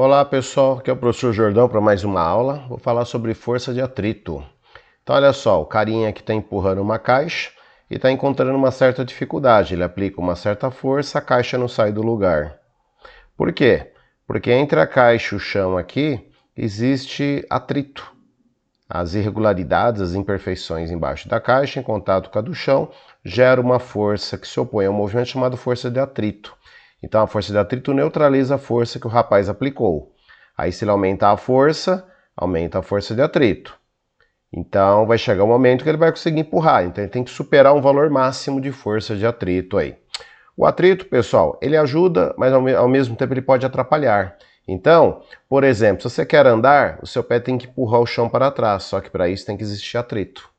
Olá pessoal, aqui é o professor Jordão para mais uma aula. Vou falar sobre força de atrito. Então olha só, o carinha que está empurrando uma caixa e está encontrando uma certa dificuldade. Ele aplica uma certa força, a caixa não sai do lugar. Por quê? Porque entre a caixa e o chão aqui existe atrito. As irregularidades, as imperfeições embaixo da caixa, em contato com a do chão, gera uma força que se opõe a um movimento chamado força de atrito. Então a força de atrito neutraliza a força que o rapaz aplicou. Aí se ele aumentar a força, aumenta a força de atrito. Então vai chegar um momento que ele vai conseguir empurrar. Então ele tem que superar um valor máximo de força de atrito aí. O atrito, pessoal, ele ajuda, mas ao mesmo tempo ele pode atrapalhar. Então, por exemplo, se você quer andar, o seu pé tem que empurrar o chão para trás, só que para isso tem que existir atrito.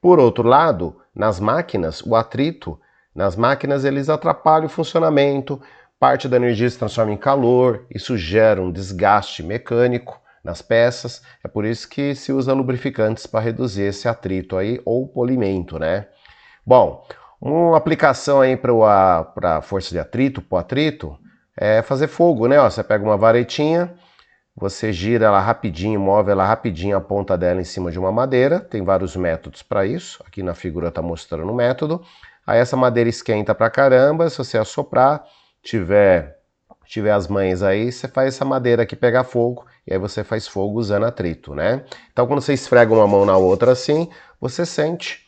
Por outro lado, nas máquinas, o atrito, nas máquinas eles atrapalham o funcionamento, parte da energia se transforma em calor, isso gera um desgaste mecânico nas peças, é por isso que se usa lubrificantes para reduzir esse atrito aí, ou polimento, né? Bom, uma aplicação aí para força de atrito, para o atrito, é fazer fogo, né? Ó, você pega uma varetinha, você gira ela rapidinho, move ela rapidinho, a ponta dela em cima de uma madeira. Tem vários métodos para isso. Aqui na figura está mostrando o método. Aí essa madeira esquenta pra caramba. Se você assoprar, tiver as manhas aí, você faz essa madeira aqui pegar fogo. E aí você faz fogo usando atrito, né? Então quando você esfrega uma mão na outra assim, você sente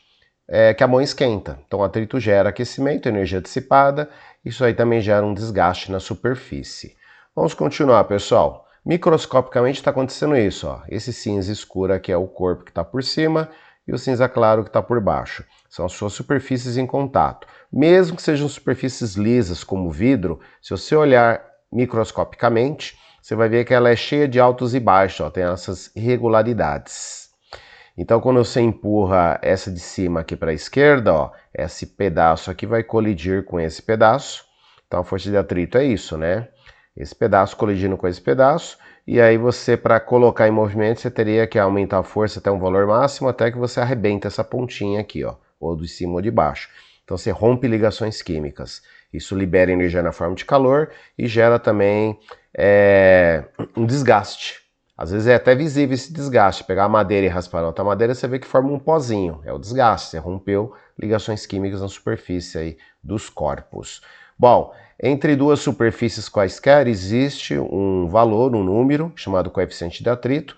que a mão esquenta. Então o atrito gera aquecimento, energia dissipada. Isso aí também gera um desgaste na superfície. Vamos continuar, pessoal. Microscopicamente está acontecendo isso, ó. Esse cinza escuro aqui é o corpo que está por cima e o cinza claro que está por baixo. São as suas superfícies em contato. Mesmo que sejam superfícies lisas como vidro, se você olhar microscopicamente, você vai ver que ela é cheia de altos e baixos, ó, tem essas irregularidades. Então quando você empurra essa de cima aqui para a esquerda, ó, esse pedaço aqui vai colidir com esse pedaço. Então a força de atrito é isso, né? Esse pedaço colidindo com esse pedaço, e aí você, para colocar em movimento, você teria que aumentar a força até um valor máximo, até que você arrebenta essa pontinha aqui, ó, ou de cima ou de baixo. Então você rompe ligações químicas. Isso libera energia na forma de calor e gera também um desgaste. Às vezes é até visível esse desgaste. Pegar a madeira e raspar na outra madeira, você vê que forma um pozinho. É o desgaste, você rompeu ligações químicas na superfície aí dos corpos. Bom, entre duas superfícies quaisquer existe um valor, um número, chamado coeficiente de atrito,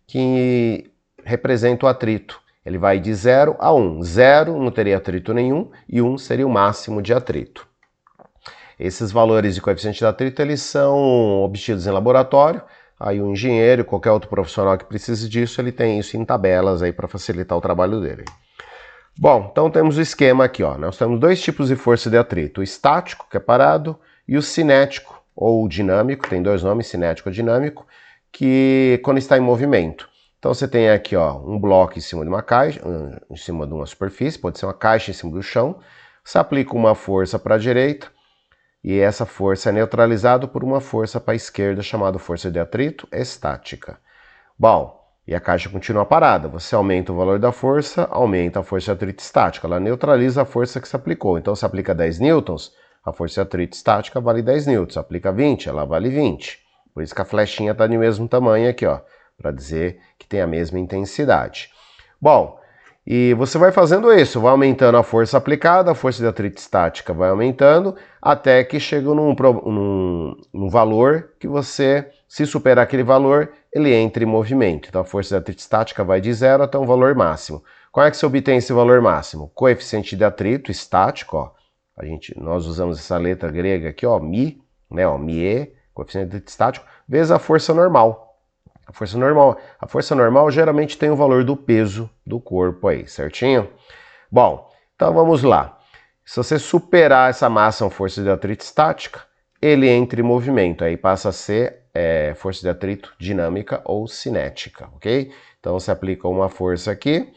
que representa o atrito. Ele vai de 0 a 1. 0 não teria atrito nenhum e 1 seria o máximo de atrito. Esses valores de coeficiente de atrito eles são obtidos em laboratório. Aí o engenheiro, qualquer outro profissional que precise disso, ele tem isso em tabelas aí para facilitar o trabalho dele. Bom, então temos o esquema aqui, ó. Nós temos dois tipos de força de atrito, o estático, que é parado, e o cinético, ou dinâmico, tem dois nomes, cinético ou dinâmico, que quando está em movimento. Então você tem aqui, ó, um bloco em cima de uma caixa, em cima de uma superfície, pode ser uma caixa em cima do chão. Você aplica uma força para a direita, e essa força é neutralizada por uma força para a esquerda, chamada força de atrito estática. Bom, e a caixa continua parada. Você aumenta o valor da força, aumenta a força de atrito estática. Ela neutraliza a força que se aplicou. Então, se aplica 10 newtons, a força de atrito estática vale 10 newtons. Se aplica 20, ela vale 20. Por isso que a flechinha está do mesmo tamanho aqui, ó, para dizer que tem a mesma intensidade. Bom, e você vai fazendo isso, vai aumentando a força aplicada, a força de atrito estática vai aumentando, até que chega num valor que você, se superar aquele valor, ele entra em movimento. Então a força de atrito estática vai de 0 até um valor máximo. Como é que se obtém esse valor máximo? Coeficiente de atrito estático, ó, nós usamos essa letra grega aqui, ó, mi, né, ó, mie, coeficiente de atrito estático, vezes a força normal. A força normal geralmente tem o valor do peso do corpo aí, certinho? Bom, então vamos lá. Se você superar essa máxima força de atrito estática, ele entra em movimento, aí passa a ser força de atrito dinâmica ou cinética, ok? Então você aplica uma força aqui,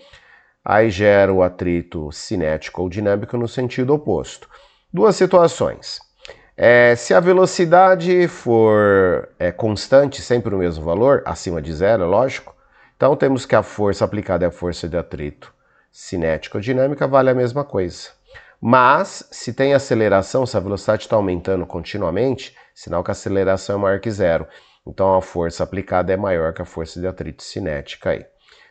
aí gera o atrito cinético ou dinâmico no sentido oposto. Duas situações. Se a velocidade for constante, sempre o mesmo valor, acima de 0, é lógico, então temos que a força aplicada é a força de atrito cinética ou dinâmica, vale a mesma coisa. Mas, se tem aceleração, se a velocidade está aumentando continuamente, sinal que a aceleração é maior que 0. Então a força aplicada é maior que a força de atrito cinética aí.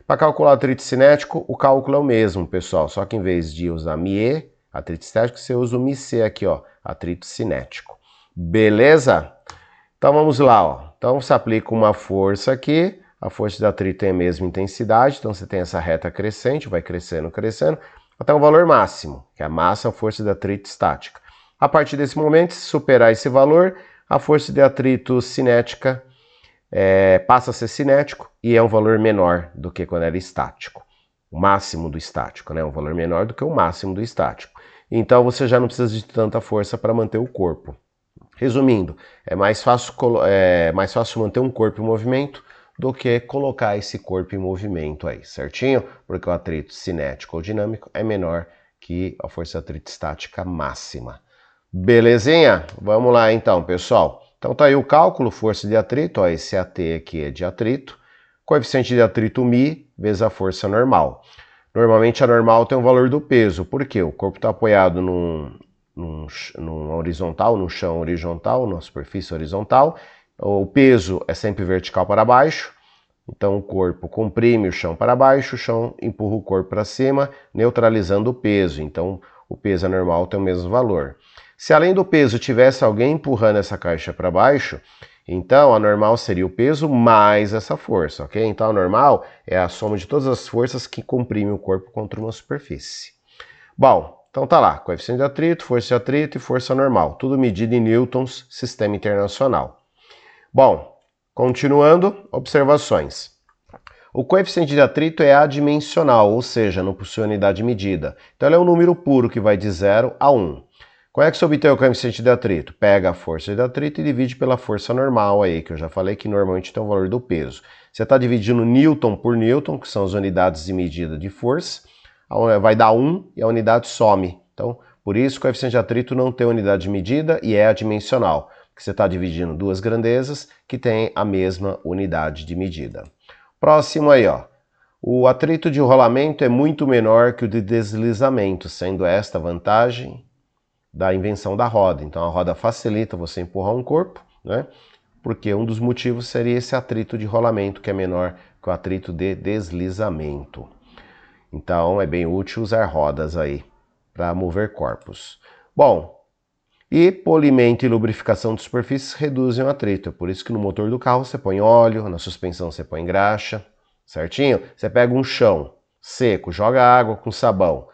Para calcular o atrito cinético, o cálculo é o mesmo, pessoal, só que em vez de usar μe, atrito estático, você usa o μc aqui, ó, atrito cinético. Beleza? Então vamos lá, ó. Então você aplica uma força aqui, a força de atrito tem a mesma intensidade, então você tem essa reta crescente, vai crescendo, crescendo, até um valor máximo, que é a massa, a força de atrito estática. A partir desse momento, se superar esse valor, a força de atrito cinética passa a ser cinético e é um valor menor do que quando era estático. O máximo do estático, né? Um valor menor do que o máximo do estático. Então você já não precisa de tanta força para manter o corpo. Resumindo, é mais fácil manter um corpo em movimento do que colocar esse corpo em movimento aí, certinho? Porque o atrito cinético ou dinâmico é menor que a força de atrito estática máxima. Belezinha? Vamos lá então, pessoal. Então tá aí o cálculo, força de atrito, ó, esse AT aqui é de atrito, coeficiente de atrito μ vezes a força normal. Normalmente a normal tem o valor do peso, porque o corpo está apoiado num horizontal, num chão horizontal, numa superfície horizontal, o peso é sempre vertical para baixo, então o corpo comprime o chão para baixo, o chão empurra o corpo para cima, neutralizando o peso, então o peso normal tem o mesmo valor. Se além do peso tivesse alguém empurrando essa caixa para baixo, então a normal seria o peso mais essa força, ok? Então a normal é a soma de todas as forças que comprimem o corpo contra uma superfície. Bom, então tá lá, coeficiente de atrito, força de atrito e força normal, tudo medido em newtons, sistema internacional. Bom, continuando, observações. O coeficiente de atrito é adimensional, ou seja, não possui unidade medida. Então ele é um número puro que vai de 0 a 1. Como é que você obtém o coeficiente de atrito? Pega a força de atrito e divide pela força normal aí, que eu já falei que normalmente tem o valor do peso. Você está dividindo newton por newton, que são as unidades de medida de força, vai dar 1 e a unidade some. Então, por isso o coeficiente de atrito não tem unidade de medida e é adimensional, porque você está dividindo duas grandezas que têm a mesma unidade de medida. Próximo aí, ó. O atrito de rolamento é muito menor que o de deslizamento, sendo esta a vantagem da invenção da roda. Então a roda facilita você empurrar um corpo, né? Porque um dos motivos seria esse atrito de rolamento, que é menor que o atrito de deslizamento. Então é bem útil usar rodas aí para mover corpos. Bom, e polimento e lubrificação de superfícies reduzem o atrito. É por isso que no motor do carro você põe óleo, na suspensão você põe graxa, certinho? Você pega um chão seco, joga água com sabão.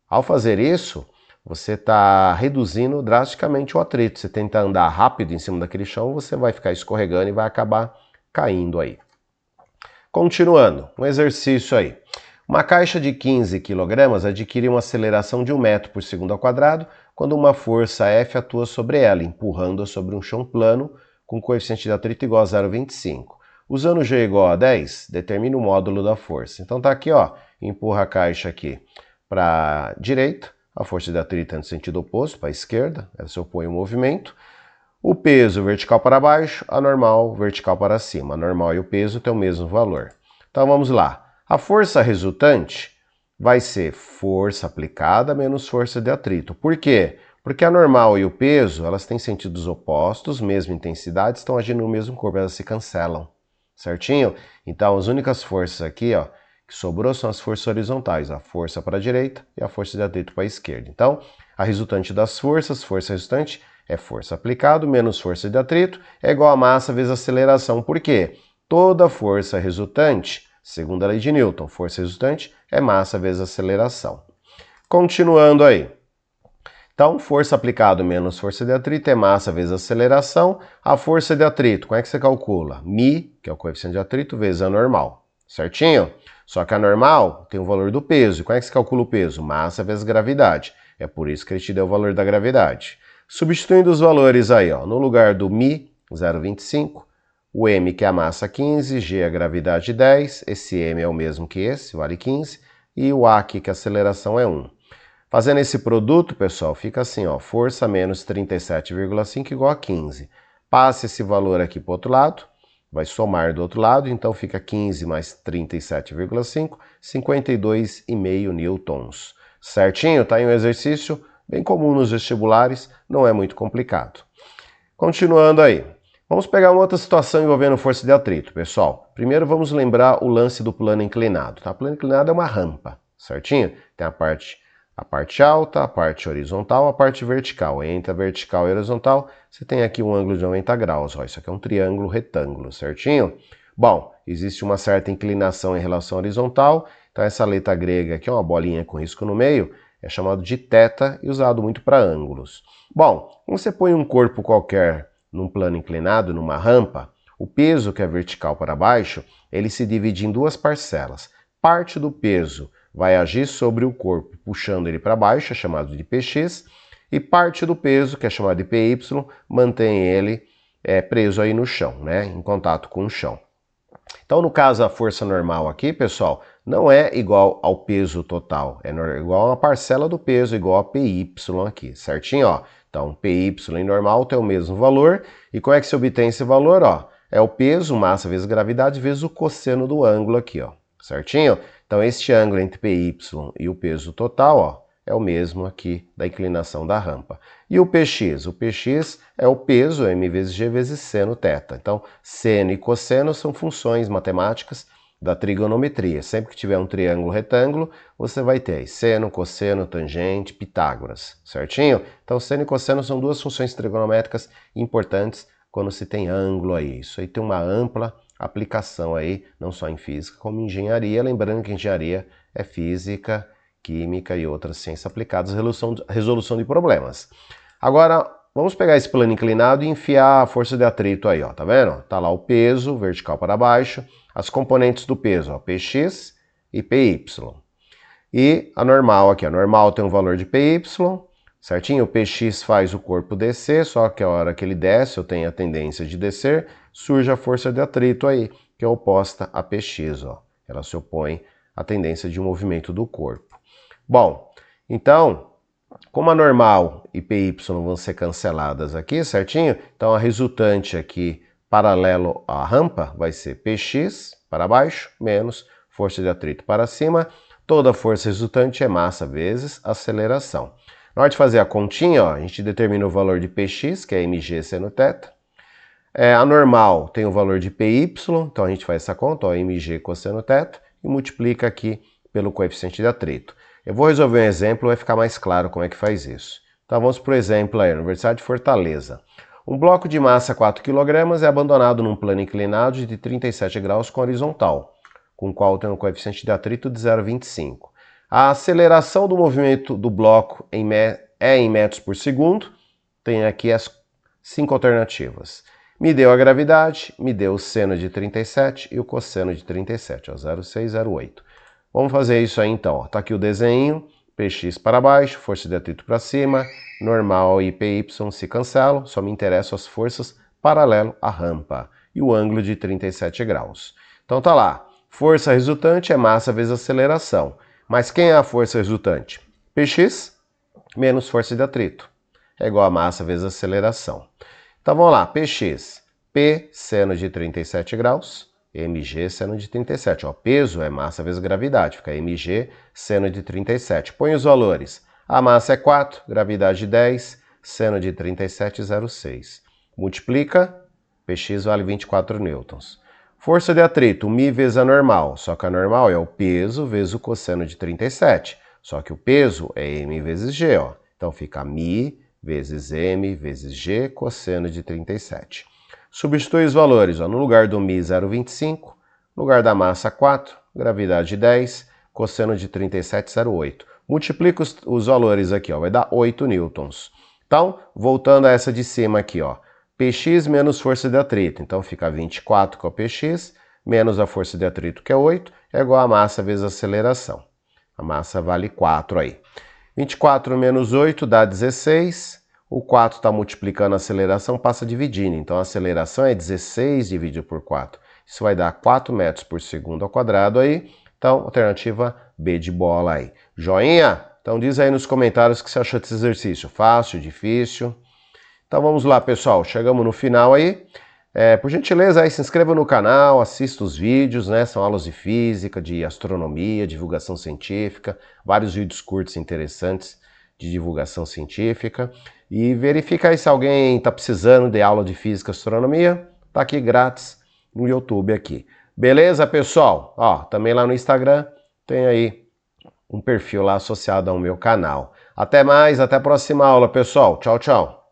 Ao fazer isso, você está reduzindo drasticamente o atrito. Você tenta andar rápido em cima daquele chão, você vai ficar escorregando e vai acabar caindo aí. Continuando, um exercício aí. Uma caixa de 15 kg adquire uma aceleração de 1 metro por segundo ao quadrado quando uma força F atua sobre ela, empurrando-a sobre um chão plano com coeficiente de atrito igual a 0,25. Usando G igual a 10, determine o módulo da força. Então tá aqui, ó, empurra a caixa aqui para a direita, a força de atrito é no sentido oposto, para a esquerda, ela se opõe ao movimento. O peso vertical para baixo, a normal vertical para cima. A normal e o peso têm o mesmo valor. Então vamos lá. A força resultante vai ser força aplicada menos força de atrito. Por quê? Porque a normal e o peso, elas têm sentidos opostos, mesma intensidade, estão agindo no mesmo corpo, elas se cancelam, certinho? Então as únicas forças aqui, ó, que sobrou são as forças horizontais, a força para a direita e a força de atrito para a esquerda. Então, a resultante das forças, força resultante, é força aplicada menos força de atrito, é igual a massa vezes aceleração. Por quê? Toda força resultante, segundo a lei de Newton, força resultante é massa vezes aceleração. Continuando aí. Então, força aplicada menos força de atrito é massa vezes aceleração. A força de atrito, como é que você calcula? μ, que é o coeficiente de atrito, vezes a normal. Certinho? Só que a normal tem o valor do peso. E como é que se calcula o peso? Massa vezes gravidade. É por isso que ele te deu o valor da gravidade. Substituindo os valores aí, ó, no lugar do μ, 0,25, o m, que é a massa, 15, g, a gravidade, 10, esse m é o mesmo que esse, vale 15, e o a aqui, que a aceleração é 1. Fazendo esse produto, pessoal, fica assim, ó, força menos 37,5 igual a 15. Passa esse valor aqui para o outro lado, vai somar do outro lado, então fica 15 mais 37,5, 52,5 newtons. Certinho? Tá aí um exercício bem comum nos vestibulares, não é muito complicado. Continuando aí. Vamos pegar uma outra situação envolvendo força de atrito, pessoal. Primeiro vamos lembrar o lance do plano inclinado. Tá? O plano inclinado é uma rampa, certinho? Tem a parte alta, a parte horizontal, a parte vertical. Entre a vertical e a horizontal, você tem aqui um ângulo de 90 graus. Ó, isso aqui é um triângulo retângulo, certinho? Bom, existe uma certa inclinação em relação à horizontal, então essa letra grega aqui, uma bolinha com risco no meio, é chamado de θ e usado muito para ângulos. Bom, quando você põe um corpo qualquer num plano inclinado, numa rampa, o peso que é vertical para baixo, ele se divide em duas parcelas. Parte do peso vai agir sobre o corpo, puxando ele para baixo, é chamado de Px, e parte do peso, que é chamado de Py, mantém ele preso aí no chão, né, em contato com o chão. Então, no caso, a força normal aqui, pessoal, não é igual ao peso total, é igual a uma parcela do peso, igual a Py aqui, certinho? Ó. Então, Py em normal tem o mesmo valor, e como é que se obtém esse valor? Ó? É o peso, massa vezes gravidade, vezes o cosseno do ângulo aqui, ó, certinho? Então, este ângulo entre Py e o peso total, ó, é o mesmo aqui da inclinação da rampa. E o Px? O Px é o peso, m vezes g vezes seno θ. Então, seno e cosseno são funções matemáticas da trigonometria. Sempre que tiver um triângulo retângulo, você vai ter seno, cosseno, tangente, Pitágoras, certinho? Então, seno e cosseno são duas funções trigonométricas importantes quando se tem ângulo aí. Isso aí tem uma ampla aplicação aí, não só em física, como em engenharia. Lembrando que engenharia é física, química e outras ciências aplicadas, resolução de problemas. Agora, vamos pegar esse plano inclinado e enfiar a força de atrito aí, ó, tá vendo? Tá lá o peso, vertical para baixo, as componentes do peso, ó, Px e Py. E a normal aqui, a normal tem um valor de Py, certinho? O Px faz o corpo descer, só que a hora que ele desce, eu tenho a tendência de descer, surge a força de atrito aí, que é oposta a Px, ó. Ela se opõe à tendência de movimento do corpo. Bom, então, como a normal e Py vão ser canceladas aqui, certinho? Então a resultante aqui, paralelo à rampa, vai ser Px para baixo, menos força de atrito para cima. Toda força resultante é massa vezes aceleração. Na hora de fazer a continha, ó, a gente determina o valor de Px, que é mg seno θ. A normal tem o valor de Py, então a gente faz essa conta, ó, mg cosseno θ, e multiplica aqui pelo coeficiente de atrito. Eu vou resolver um exemplo, vai ficar mais claro como é que faz isso. Então vamos para o exemplo aí, Universidade de Fortaleza. Um bloco de massa 4 kg é abandonado num plano inclinado de 37 graus com horizontal, com o qual tem um coeficiente de atrito de 0,25. A aceleração do movimento do bloco em metros por segundo. Tem aqui as 5 alternativas. Me deu a gravidade, me deu o seno de 37 e o cosseno de 37, ó, 0,608. Vamos fazer isso aí então. Está aqui o desenho, Px para baixo, força de atrito para cima, normal e Py se cancelam, só me interessam as forças paralelo à rampa e o ângulo de 37 graus. Então tá lá, força resultante é massa vezes aceleração. Mas quem é a força resultante? Px menos força de atrito é igual a massa vezes aceleração. Então vamos lá, Px, P seno de 37 graus, mg seno de 37, ó, peso é massa vezes gravidade, fica mg seno de 37. Põe os valores, a massa é 4, gravidade 10, seno de 37, 0,6. Multiplica, Px vale 24 newtons. Força de atrito, μ vezes a normal, só que a normal é o peso vezes o cosseno de 37, só que o peso é m vezes g, ó. Então fica μ vezes m vezes g, cosseno de 37. Substitui os valores, ó, no lugar do μ 0,25, no lugar da massa 4, gravidade 10, cosseno de 37, 0,8. Multiplica os valores aqui, ó, vai dar 8 newtons. Então, voltando a essa de cima aqui, ó, Px menos força de atrito, então fica 24 com o Px, menos a força de atrito que é 8, é igual a massa vezes a aceleração. A massa vale 4 aí. 24 menos 8 dá 16, o 4 está multiplicando a aceleração, passa dividindo, então a aceleração é 16 dividido por 4. Isso vai dar 4 metros por segundo ao quadrado aí, então alternativa B de bola aí. Joinha? Então diz aí nos comentários o que você achou desse exercício, fácil, difícil. Então vamos lá, pessoal, chegamos no final aí. Por gentileza, aí, se inscreva no canal, assista os vídeos, né? São aulas de física, de astronomia, divulgação científica, vários vídeos curtos interessantes de divulgação científica. E verifica aí se alguém está precisando de aula de física e astronomia, tá aqui grátis no YouTube aqui. Beleza, pessoal? Ó, também lá no Instagram tem aí um perfil lá associado ao meu canal. Até mais, até a próxima aula, pessoal. Tchau, tchau.